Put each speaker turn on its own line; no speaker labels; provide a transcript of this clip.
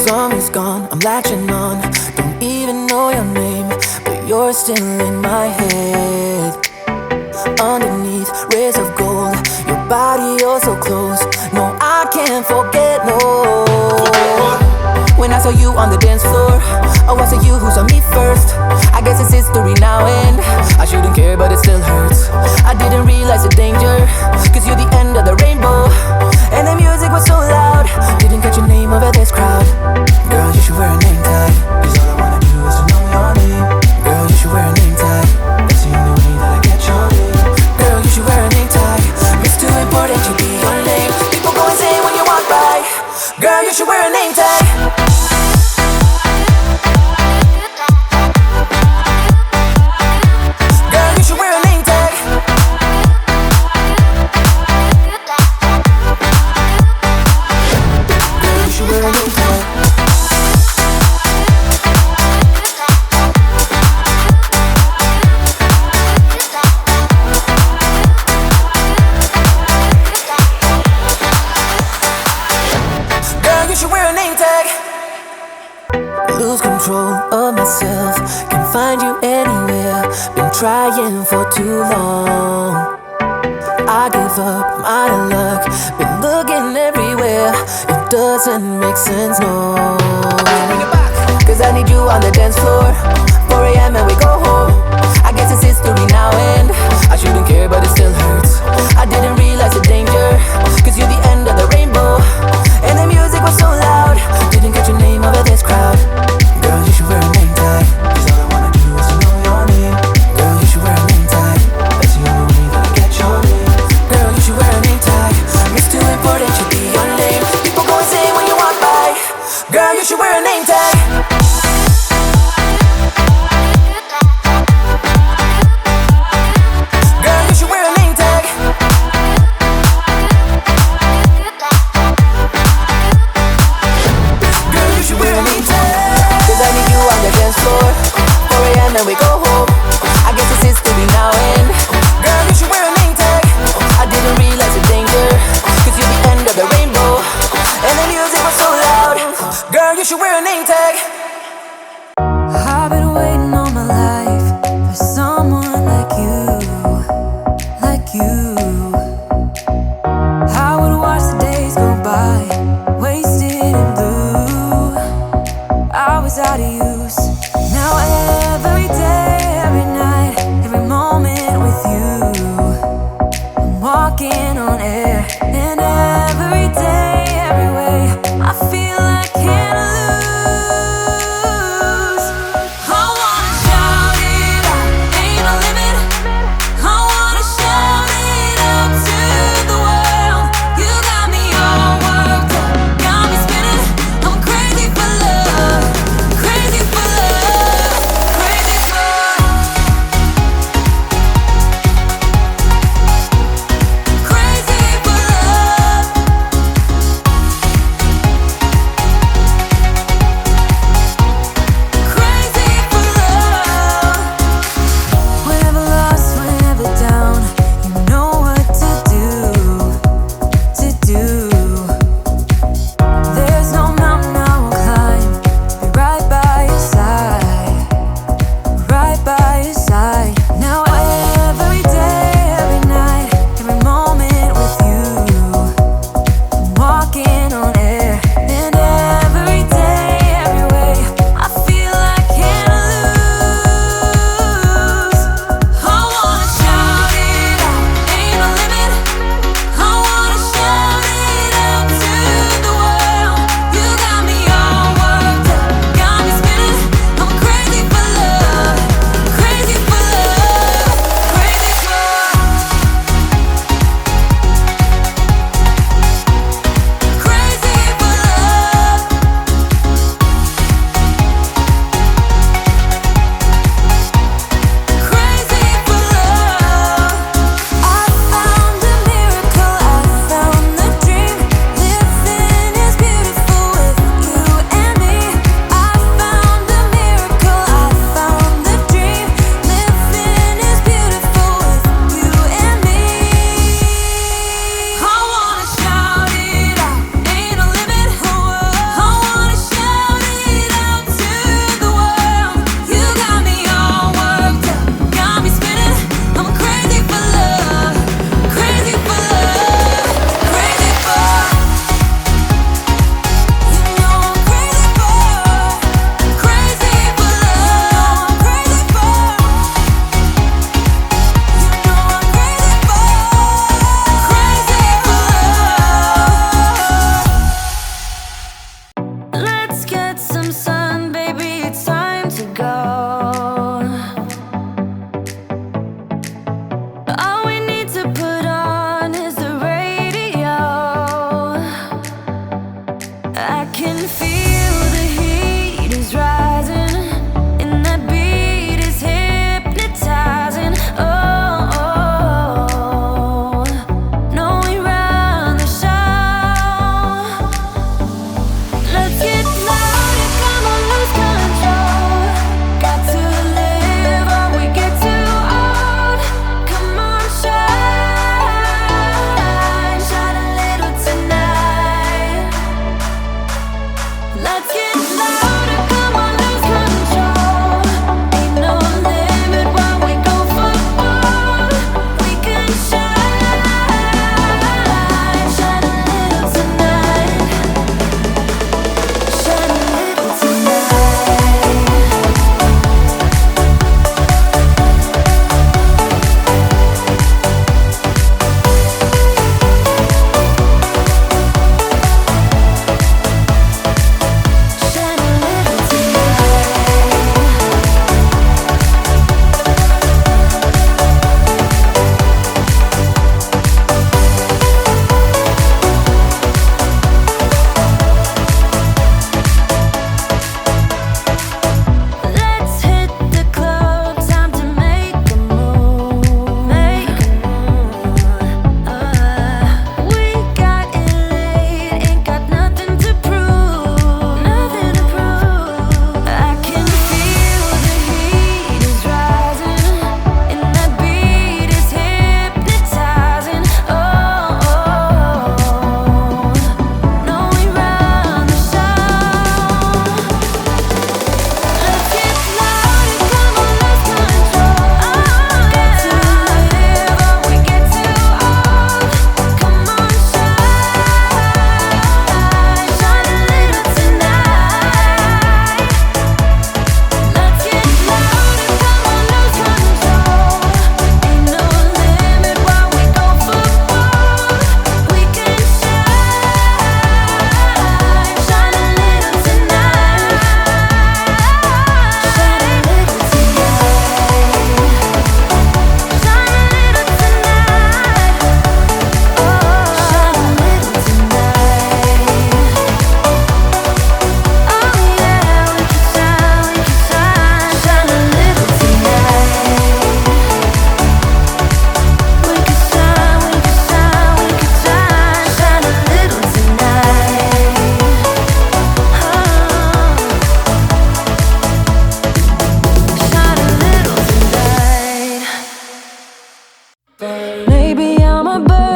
song is gone, I'm latching on. Don't even know your name, but you're still in my head. Underneath rays of gold, your body oh so close. No, I can't forget, no. When I saw you on the dance floor, oh, I saw you who saw me first. I guess it's history now and I shouldn't care but it still hurts. I didn't realize the danger, cause you're the end of the rainbow. And the music was so loud, didn't catch your name over this crowd. Girl, you should wear a name tag, cause all I wanna do is to know your name. Girl, you should wear a name tag, that's the only way that I get your name. Girl, you should wear a name tag, it's too important to be your name. People go insane when you walk by. Girl, you should wear a name tag. Girl, you should wear a name tag. Girl, you should wear a name tag. Girl, you should wear a name tag. Lose control of myself, can't find you anywhere. Been trying for too long. I give up, I'm out of luck. Been looking everywhere, it doesn't make sense, no. Cause I need you on the dance floor. 4 a.m. and we go home. I guess it's history now and I shouldn't care but it still hurts. I didn't realize the danger, cause you're the end of the rainbow. And the music was so loud, didn't catch your name over this crowd. Girl, you should wear a name tag, cause all I wanna do is to know your name. Girl, you should wear a name tag, that's the only way that I get your name. Girl, you should wear a name tag, it's too important to be your name. People go insane when you walk by. Girl, you should wear a name tag. Maybe I'm a bird